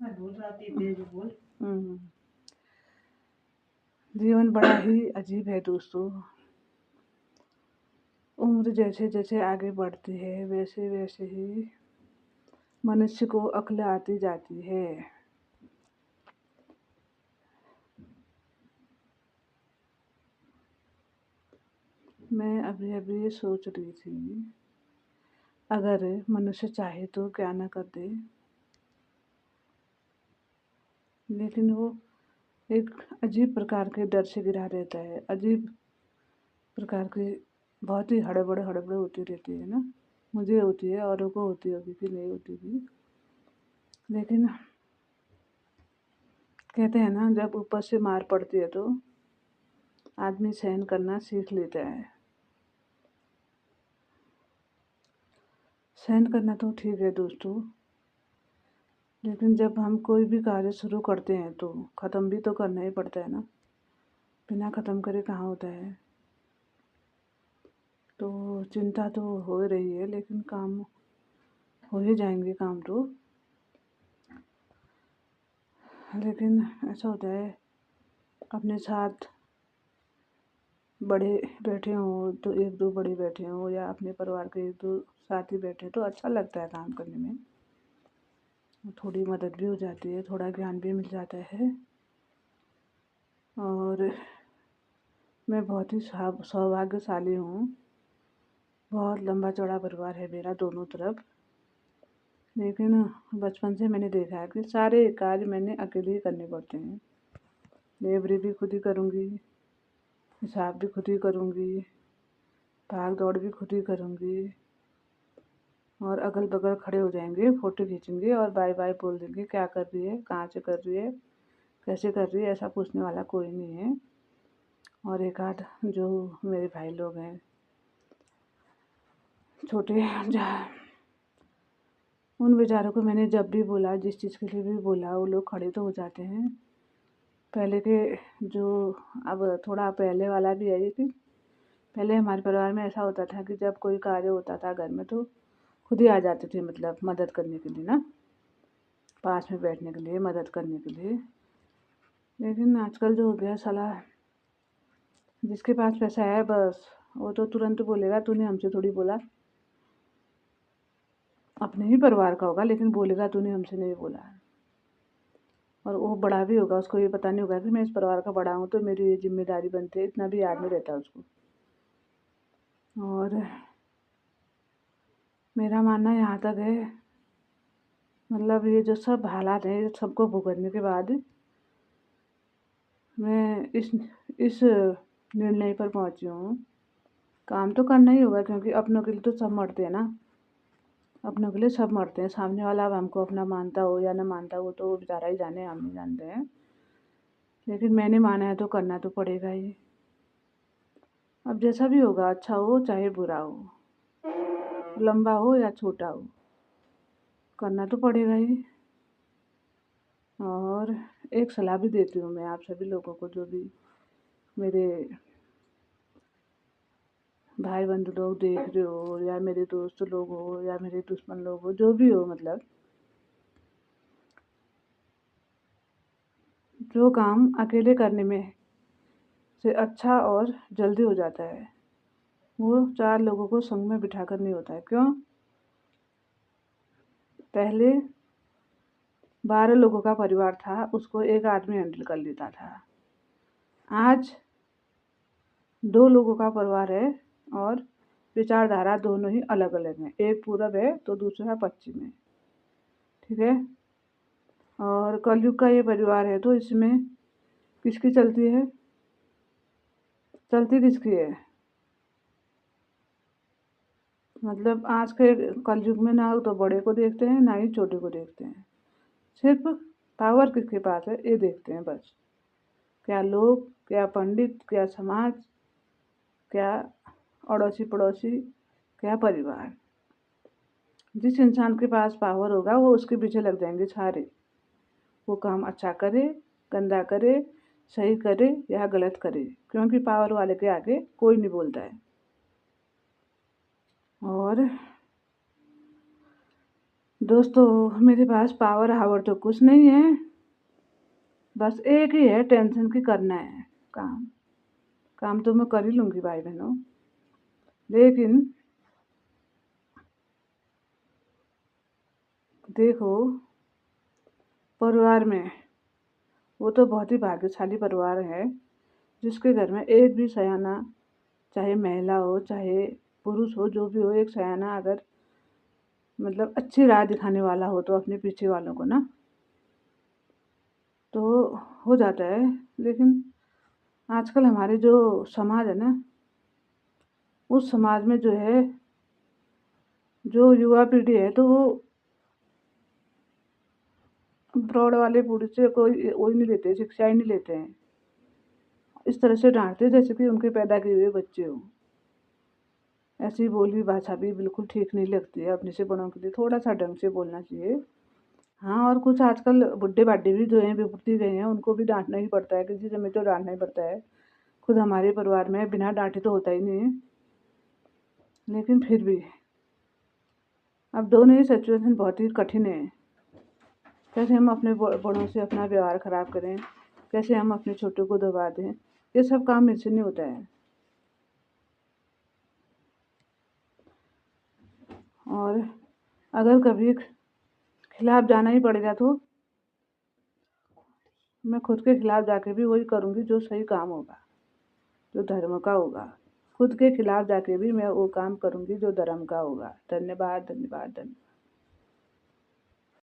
हम्म, जीवन बड़ा ही अजीब है दोस्तों। उम्र जैसे जैसे आगे बढ़ती है वैसे वैसे ही मनुष्य को अक्ल आती जाती है। मैं अभी अभी ये सोच रही थी, अगर मनुष्य चाहे तो क्या ना कर दे, लेकिन वो एक अजीब प्रकार के डर से घिरा रहता है। अजीब प्रकार की बहुत ही हड़बड़ हड़बड़ होती रहती है ना। मुझे होती है, औरों को होती होगी कि नहीं होती भी, लेकिन कहते हैं ना, जब ऊपर से मार पड़ती है तो आदमी सहन करना सीख लेता है। सहन करना तो ठीक है दोस्तों, लेकिन जब हम कोई भी कार्य शुरू करते हैं तो ख़त्म भी तो करना ही पड़ता है ना। बिना ख़त्म करे कहाँ होता है। तो चिंता तो हो रही है, लेकिन काम हो ही जाएंगे काम तो। लेकिन ऐसा होता है, अपने साथ बड़े बैठे हों तो एक दो बड़े बैठे हों, या अपने परिवार के एक दो साथी बैठे तो अच्छा लगता है काम करने में। थोड़ी मदद भी हो जाती है, थोड़ा ज्ञान भी मिल जाता है। और मैं बहुत ही सौभाग्यशाली हूँ। बहुत लंबा चौड़ा परिवार है मेरा दोनों तरफ। लेकिन बचपन से मैंने देखा है कि सारे कार्य मैंने अकेले ही करने पड़ते हैं। लेबरी भी खुद ही करूँगी, हिसाब भी खुद ही करूँगी, भाग दौड़ भी खुद ही करूँगी, और अगल बगल खड़े हो जाएंगे, फ़ोटो खींचेंगे और बाय बाय बोल देंगे, क्या कर रही है, कहाँ से कर रही है, कैसे कर रही है, ऐसा पूछने वाला कोई नहीं है। और एक आध जो मेरे भाई लोग हैं छोटे, जहाँ उन बेचारों को मैंने जब भी बोला, जिस चीज़ के लिए भी बोला, वो लोग खड़े तो हो जाते हैं। पहले के जो, अब थोड़ा पहले वाला भी है कि पहले हमारे परिवार में ऐसा होता था कि जब कोई कार्य होता था घर में तो खुद ही आ जाते थे, मतलब मदद करने के लिए ना, पास में बैठने के लिए, मदद करने के लिए। लेकिन आजकल जो हो गया साला, जिसके पास पैसा है बस वो तो तुरंत बोलेगा, तूने हमसे थोड़ी बोला। अपने ही परिवार का होगा लेकिन बोलेगा, तूने हमसे नहीं बोला। और वो बड़ा भी होगा, उसको ये पता नहीं होगा कि मैं इस परिवार का बड़ा हूँ तो मेरी ये जिम्मेदारी बनती है, इतना भी याद नहीं रहता उसको। और मेरा मानना यहाँ तक है, मतलब ये जो सब हालात हैं सबको भुगतने के बाद मैं इस निर्णय पर पहुँची हूँ, काम तो करना ही होगा, क्योंकि अपनों के लिए तो सब मरते हैं ना। अपनों के लिए सब मरते हैं। सामने वाला अब हमको अपना मानता हो या ना मानता हो तो वो बेचारा ही जाने, हम नहीं जानते हैं। लेकिन मैंने माना है तो करना तो पड़ेगा ही। अब जैसा भी होगा, अच्छा हो चाहे बुरा हो, लंबा हो या छोटा हो, करना तो पड़ेगा ही। और एक सलाह भी देती हूँ मैं आप सभी लोगों को, जो भी मेरे भाई बंधु लोग देख रहे हो, या मेरे दोस्त लोग हो, या मेरे दुश्मन लोग हो, जो भी हो, मतलब जो काम अकेले करने में से अच्छा और जल्दी हो जाता है, वो 4 लोगों को संग में बिठाकर नहीं होता है। क्यों? पहले 12 लोगों का परिवार था, उसको एक आदमी हैंडल कर लेता था। आज 2 लोगों का परिवार है और विचारधारा दोनों ही अलग-अलग हैं। एक पूरब है तो दूसरा पश्चिम है, ठीक है? और कलयुग का ये परिवार है तो इसमें किसकी चलती है? चलती किसकी है? मतलब आज के कलयुग में ना तो बड़े को देखते हैं, ना ही छोटे को देखते हैं। सिर्फ पावर किसके पास है ये देखते हैं बस। क्या लोग, क्या पंडित, क्या समाज, क्या अड़ोसी पड़ोसी, क्या परिवार। जिस इंसान के पास पावर होगा वो उसके पीछे लग जाएंगे सारे। वो काम अच्छा करे, गंदा करे, सही करे या गलत करे, क्योंकि पावर वाले के आगे कोई नहीं बोलता है। और दोस्तों, मेरे पास पावर हावर तो कुछ नहीं है, बस एक ही है टेंशन कि करना है काम। काम तो मैं कर ही लूँगी भाई बहनों, लेकिन देखो परिवार में वो तो बहुत ही भाग्यशाली परिवार है जिसके घर में एक भी सयाना, चाहे महिला हो चाहे पुरुष हो, जो भी हो, एक सयाना अगर मतलब अच्छी राह दिखाने वाला हो तो अपने पीछे वालों को ना, तो हो जाता है। लेकिन आजकल हमारे जो समाज है ना, उस समाज में जो है, जो युवा पीढ़ी है, तो वो प्रौढ़ वाले बूढ़े से कोई वो ही नहीं लेते, शिक्षा ही नहीं लेते हैं। इस तरह से डांटते जैसे कि उनके पैदा किए हुए बच्चे हों। ऐसी बोली भाषा भी बिल्कुल ठीक नहीं लगती है। अपने से बड़ों के लिए थोड़ा सा ढंग से बोलना चाहिए। हाँ, और कुछ आजकल बुड्ढे बाड्ढे भी जो हैं विभूति गए हैं, उनको भी डांटना ही पड़ता है, किसी समय तो डांटना ही पड़ता है। खुद हमारे परिवार में बिना डांटे तो होता ही नहीं है, लेकिन फिर भी अब दोनों ही सिचुएशन बहुत ही कठिन है। कैसे हम अपने बड़ों से अपना व्यवहार ख़राब करें, कैसे हम अपने छोटों को दबा दें, ये सब काम मेरे से नहीं होता है। और अगर कभी खिलाफ जाना ही पड़ेगा तो मैं खुद के खिलाफ जाके भी वही करूँगी जो सही काम होगा, जो धर्म का होगा। खुद के खिलाफ जाके भी मैं वो काम करूँगी जो धर्म का होगा। धन्यवाद, धन्यवाद, धन्यवाद।